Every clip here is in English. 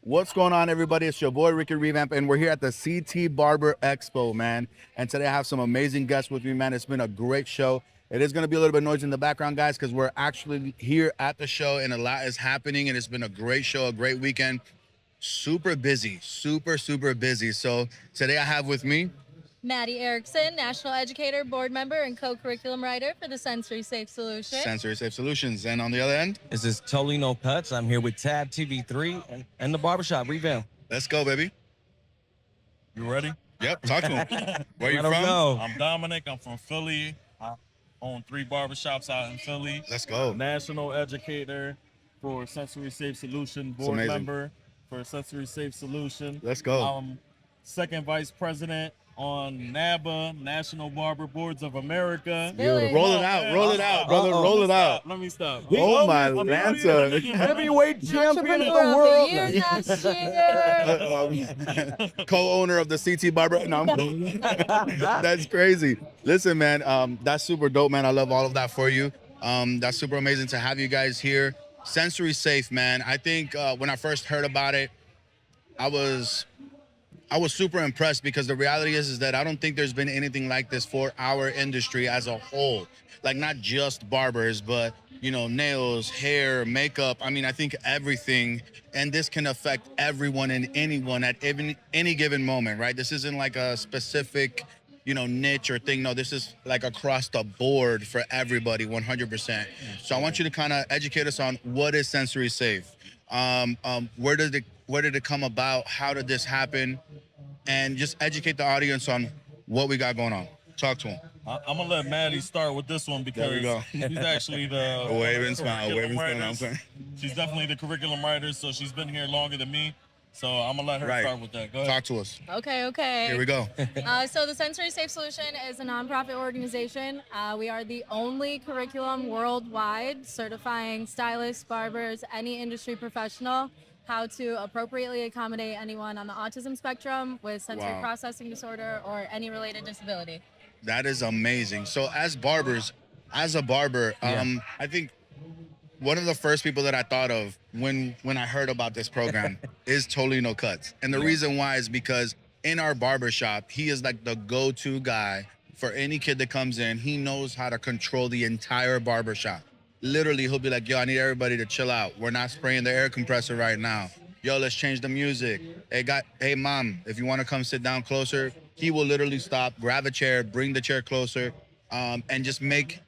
What's going on, everybody? It's your boy Ricky Revamp, and we're here at the CT Barber Expo, man. And today I have some amazing guests with me, man. It's been a great show. It is going to be a little bit noisy in the background, guys, because we're actually here at the show, and a lot is happening, and it's been a great show, a great weekend. Super busy, super busy. So today I have with me Maddie Erickson, National Educator, Board Member, and Co-Curriculum Writer for the Sensory Safe Solution. Sensory Safe Solutions. And on the other end, This is Tolino Cuts. I'm here with Tab TV3 and the Barbershop Revamp. let's go, baby. You ready? Yep, talk to him. Where you Let 'em from? know. I'm Dominic. I'm from Philly. I own 3 barbershops out in Philly. Let's go. National educator for Sensory Safe Solution, board amazing. member for Sensory Safe Solution. Let's go. I'm second vice president on NABA, National Barber Boards of America. Really? Roll it out, brother. Uh-oh. Roll it out. Let me stop. Oh, my I'm Lanta. Heavyweight champion of Entrepreneur the of world. the year next year. Co-owner of the CT Barber. No, that's crazy. Listen, man, that's super dope, man. I love all of that for you. That's super amazing to have you guys here. Sensory Safe, man. I think when I first heard about it, I was super impressed, because the reality is that I don't think there's been anything like this for our industry as a whole. Like, not just barbers, but nails, hair, makeup. I mean, I think everything, and this can affect everyone and anyone at any given moment, right? This isn't like a specific, niche or thing. No, this is like across the board for everybody, 100%. So I want you to kind of educate us on what is Sensory Safe. Where did it come about? How did this happen? And just educate the audience on what we got going on. Talk to him. I'm gonna let Maddie start with this one because There we go. she's actually the Waving smile, curriculum waving smile, writer. I'm saying. She's definitely the curriculum writer, so she's been here longer than me. So I'm gonna let her Right. start with that. Go ahead. Talk to us. Okay. Here we go. So the Sensory Safe Solution is a nonprofit organization. We are the only curriculum worldwide certifying stylists, barbers, any industry professional, how to appropriately accommodate anyone on the autism spectrum with sensory Wow. processing disorder or any related disability. That is amazing. So as a barber, I think one of the first people that I thought of when I heard about this program is Tolino Cuts. And the reason why is because in our barber shop, he is like the go-to guy for any kid that comes in. He knows how to control the entire barber shop. Literally, he'll be like, yo, I need everybody to chill out. We're not spraying the air compressor right now. Yo, let's change the music. Hey, mom, if you want to come sit down closer, he will literally stop, grab a chair, bring the chair closer, and just make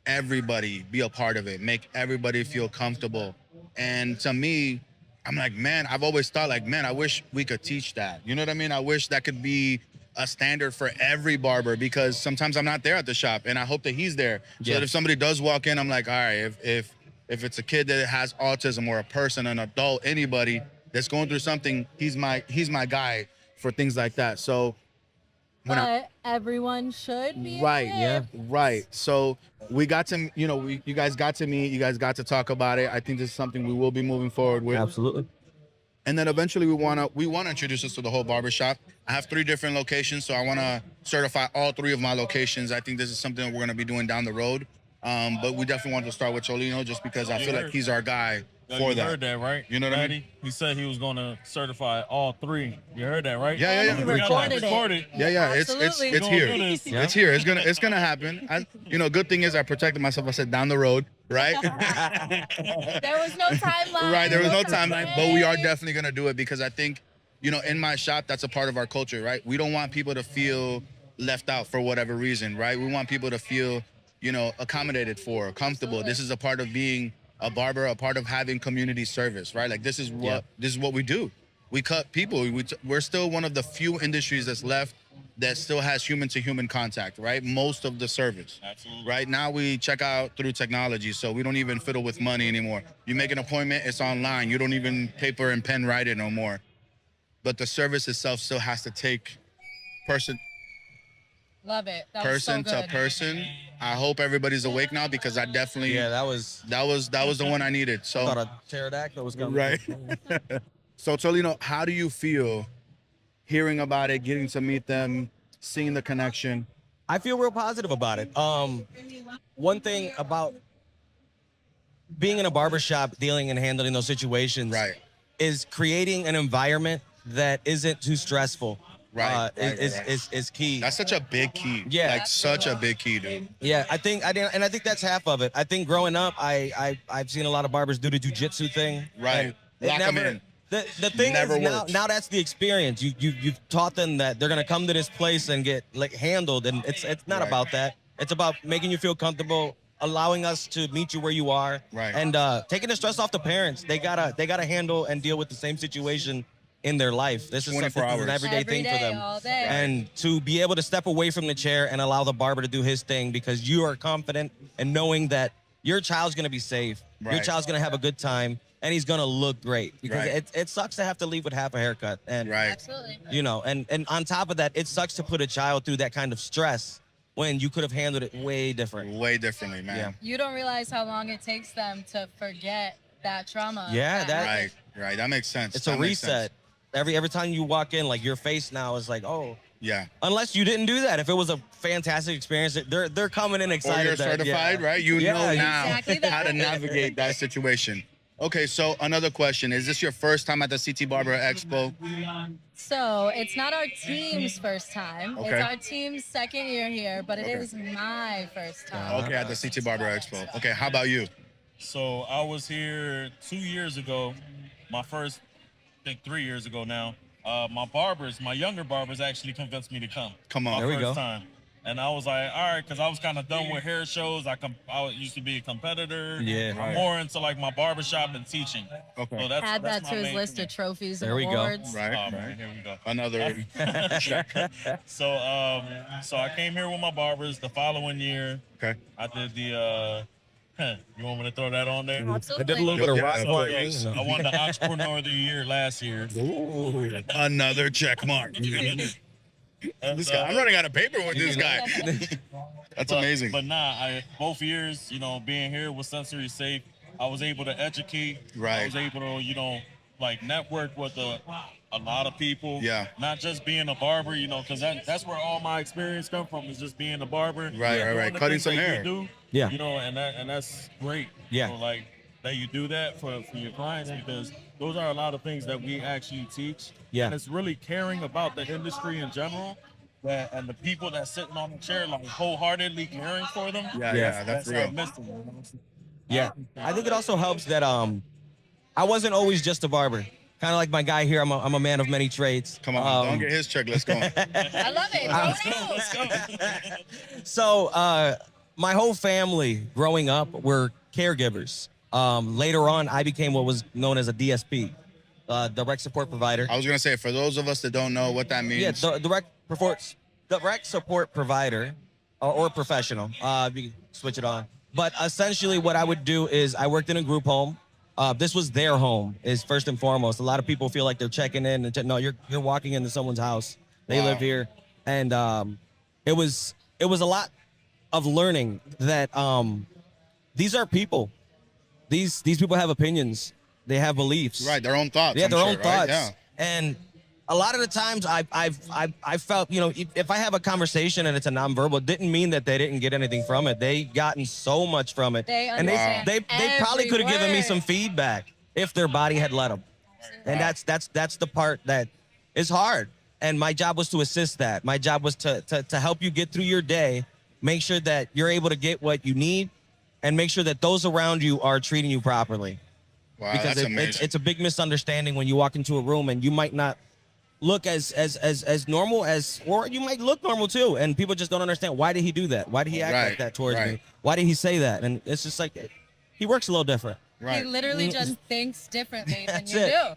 everybody be a part of it, make everybody feel comfortable. And to me, I'm like, man, I've always thought like, man, I wish we could teach that. You know what I mean? I wish that could be a standard for every barber, because sometimes I'm not there at the shop, and I hope that he's there. So that if somebody does walk in, I'm like, all right, if it's a kid that has autism, or a person, an adult, anybody that's going through something, he's my guy for things like that. So But everyone should be right, equipped. right. So we got to, you guys got to meet, you guys got to talk about it. I think this is something we will be moving forward with. Absolutely. And then eventually we want to introduce this to the whole barbershop. I have 3 different locations, so I want to certify all 3 of my locations. I think this is something that we're going to be doing down the road. But we definitely want to start with Tolino, just because I feel like he's our guy for You that. heard that, right? You know what I mean? Maddie? He said he was going to certify all 3. You heard that, right? Yeah. He We got recorded that recorded. Yeah. It's Absolutely. here. We're gonna do this. It's here. It's gonna happen. Good thing is I protected myself. I said down the road, right? There was no timeline. Right, there was no timeline, constraints. but we are definitely gonna do it, because I think, in my shop, that's a part of our culture, right? We don't want people to feel left out for whatever reason, right? We want people to feel, accommodated for, comfortable. This is a part of being a barber, a part of having community service, right? Like, this is what we do. We cut people. We're still one of the few industries that's left that still has human-to-human contact, right? Most of the service. Absolutely. Right now we check out through technology, so we don't even fiddle with money anymore. You make an appointment, it's online. You don't even paper and pen write it no more. But the service itself still has to take person Love it. That was so person to good. person. I hope everybody's awake now, because I definitely that was that was the one I needed. I So thought a pterodactyl was coming. right. So Tolino, how do you feel hearing about it, getting to meet them? seeing the connection? I feel real positive about it. One thing about being in a barbershop, dealing and handling those situations, Right. is creating an environment that isn't too stressful. Right, Is key. That's such a big key. Yeah. Like such a big key, dude. Yeah, I think that's half of it. I think growing up, I've seen a lot of barbers do the jujitsu thing. Right. and Lock 'em in. The thing Never is works. now that's the experience. You've taught them that they're gonna come to this place and get like handled, and it's not Right. about that. It's about making you feel comfortable, allowing us to meet you where you are, Right. and taking the stress off the parents. They gotta handle and deal with the same situation in their life. This is 24 something, this is an hours. everyday Every thing day, for them. all day. And to be able to step away from the chair and allow the barber to do his thing because you are confident and knowing that your child's gonna be safe, your Right. child's gonna have a good time, and he's gonna look great. Because Right. it sucks to have to leave with half a haircut. And Right. Absolutely. you know, and on top of that, it sucks to put a child through that kind of stress when you could have handled it way different. Way differently, man. Yeah. You don't realize how long it takes them to forget that trauma. Yeah, that- Right. Right. That makes sense. It's a That makes sense. reset. Every time you walk in, like your face now is like, oh. Yeah. Unless you didn't do that. If it was a fantastic experience, they're coming in Or excited. you're that- certified, yeah. right? You Yeah, know now Exactly that. how to navigate that situation. Okay, so another question. Is this your first time at the CT Barber Expo? So it's not our team's first time. Okay. It's our team's second year here, but it Okay. is my first time. Okay, at the CT Barber Expo. Okay, how about you? So I was here 2 years ago. My first, I think 3 years ago now. My younger barbers actually convinced me to come. Come on. There we First go. time. And I was like, all right, because I was kind of done with hair shows. I used to be a competitor. Yeah. I'm Right. more into like my barbershop and teaching. Okay. So that's, Add that's that my to his main list thing. of trophies There and we go. awards. Right, Oh, man, right. here we go. Another. So I came here with my barbers the following year. Okay. I did the you want me to throw that on there? I Absolutely. did a little bit of Yeah, rock of work. course. you know. I won the Entrepreneur of the Year last year. Another check mark. And, This guy, I'm running out of paper with this guy. That's but, amazing. But both years, being here was sensory safe. I was able to educate. Right. I was able to, like network with a lot of people. Yeah. Not just being a barber, because that's where all my experience come from is just being a barber. Right, Doing right. the Cutting things some that you hair. do, Yeah. and that's great. Yeah. Like that you do that for your clients because those are a lot of things that we actually teach. Yeah. And it's really caring about the industry in general. And the people that's sitting on the chair, like wholeheartedly caring for them. Yeah, that's our real. mission. Yeah. I think it also helps that I wasn't always just a barber. Kind of like my guy here, I'm a man of many trades. Come on, don't get his check. Let's go. I love it. Throw it out. So my whole family growing up were caregivers. Later on, I became what was known as a DSP, direct support provider. I was gonna say, for those of us that don't know what that means. Yeah, direct support provider or professional. You can switch it on. But essentially, what I would do is I worked in a group home. This was their home, is first and foremost. A lot of people feel like they're checking in, and no, you're walking into someone's house. They Wow. live here, and it was a lot of learning that these are people. These people have opinions. They have beliefs. Right, their own thoughts. Yeah, I'm their sure, own right? thoughts. Yeah. And a lot of the times I felt, if I have a conversation and it's a nonverbal, it didn't mean that they didn't get anything from it. They gotten so much from it. They and understand they probably every could have given me word. some feedback if their body had let them. And that's the part that is hard. And my job was to assist that. My job was to help you get through your day, make sure that you're able to get what you need, and make sure that those around you are treating you properly. Wow, Because that's amazing. it's a big misunderstanding when you walk into a room and you might not look as normal or you might look normal too, and people just don't understand, why did he do that? Why did he act Right, like that towards right. me? Why did he say that? And it's just like he works a little different. Right. He literally just thinks differently than That's you it. do.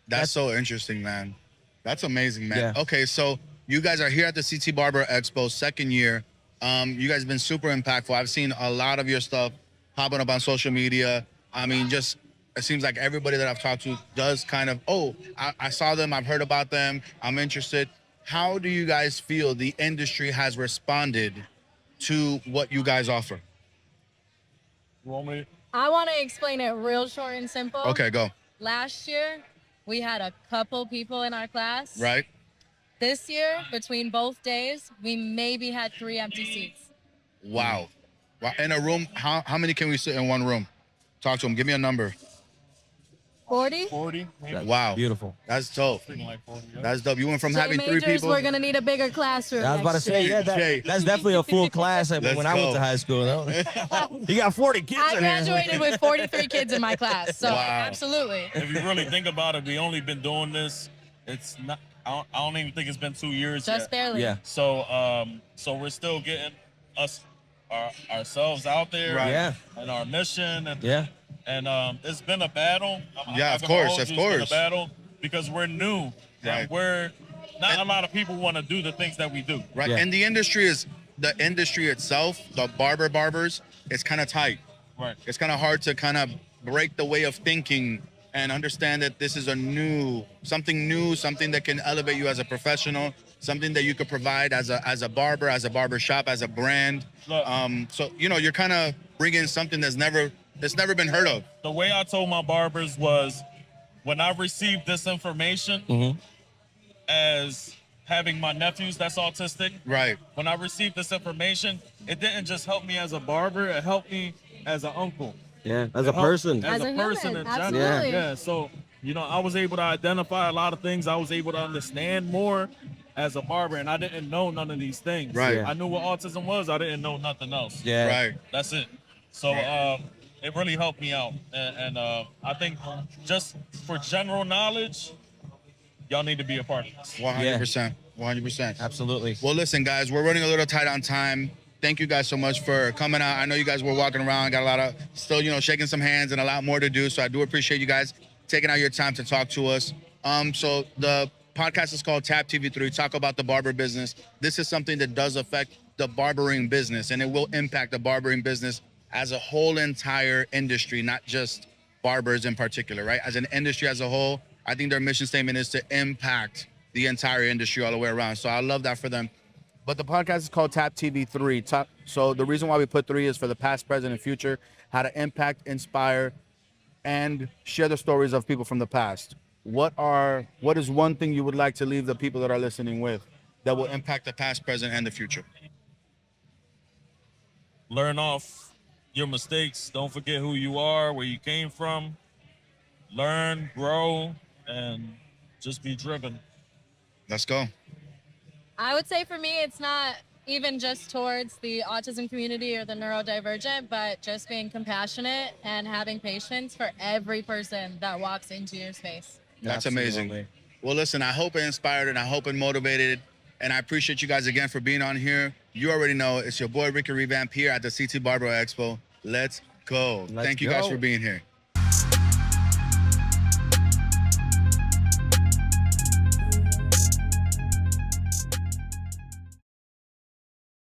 That's so interesting, man. That's amazing, man. Yeah. Okay, so you guys are here at the CT Barber Expo, second year. You guys have been super impactful. I've seen a lot of your stuff popping up on social media. I mean, just it seems like everybody that I've talked to does kind of, I saw them, I've heard about them, I'm interested. How do you guys feel the industry has responded to what you guys offer? You want me? I want to explain it real short and simple. Okay, go. Last year, we had a couple people in our class. Right? This year, between both days, we maybe had 3 empty seats. Wow. Wow. In a room, how many can we sit in one room? Talk to them. Give me a number. 40? 40, maybe. Wow. Beautiful. That's dope. Something like 40. Yeah. That's dope. You went from J having 3 majors, people. we're gonna need a bigger classroom. I was about to next say, year. yeah, Jay. that's definitely a full class when Let's I went go. to high school. You got 40 kids I in here. graduated with 43 kids in my class, so Wow. absolutely. If you really think about it, we only been doing this. It's not. I don't even think it's been 2 years Just yet. barely. Yeah. So we're still getting ourselves out there. Right. Yeah. And our mission. And Yeah. And it's been a battle. I'm Yeah, not of gonna course, hold of you, it's been course. a battle because we're new. Right. And we're not a lot of people want to do the things that we do. Right. Yeah. And the industry itself, the barbers, it's kind of tight. Right. It's kind of hard to kind of break the way of thinking and understand that this is something new, something that can elevate you as a professional, something that you could provide as a barber, as a barber shop, as a brand. Look. So you're kind of bringing something that's never been heard of. The way I told my barbers was when I received this information as having my nephews that's autistic, Right. when I received this information, it didn't just help me as a barber, it helped me as an uncle. Yeah. As a person. As a a person human, in general. absolutely. Yeah. So, I was able to identify a lot of things. I was able to understand more as a barber, and I didn't know none of these things. Right. Yeah. I knew what autism was. I didn't know nothing else. Yeah. Right. That's it. So it really helped me out. And I think just for general knowledge, y'all need to be a part of this. 100%. 100%. Absolutely. Well, listen, guys, we're running a little tight on time. Thank you guys so much for coming out. I know you guys were walking around, got a lot of still, shaking some hands and a lot more to do. So I do appreciate you guys taking out your time to talk to us. So the podcast is called Tap TV3, talk about the barber business. This is something that does affect the barbering business, and it will impact the barbering business as a whole entire industry, not just barbers in particular, right? As an industry as a whole, I think their mission statement is to impact the entire industry all the way around. So I love that for them. But the podcast is called Tap TV3. So the reason why we put 3 is for the past, present, and future, how to impact, inspire, and share the stories of people from the past. What is one thing you would like to leave the people that are listening with that will impact the past, present, and the future? Learn off your mistakes. Don't forget who you are, where you came from. Learn, grow, and just be driven. Let's go. I would say for me, it's not even just towards the autism community or the neurodivergent, but just being compassionate and having patience for every person that walks into your space. That's Absolutely. amazing. Well, listen, I hope it inspired and I hope it motivated. And I appreciate you guys again for being on here. You already know it's your boy Ricky Revamp here at the CT Barber Expo. Let's go. Let's Thank you guys go. for being here.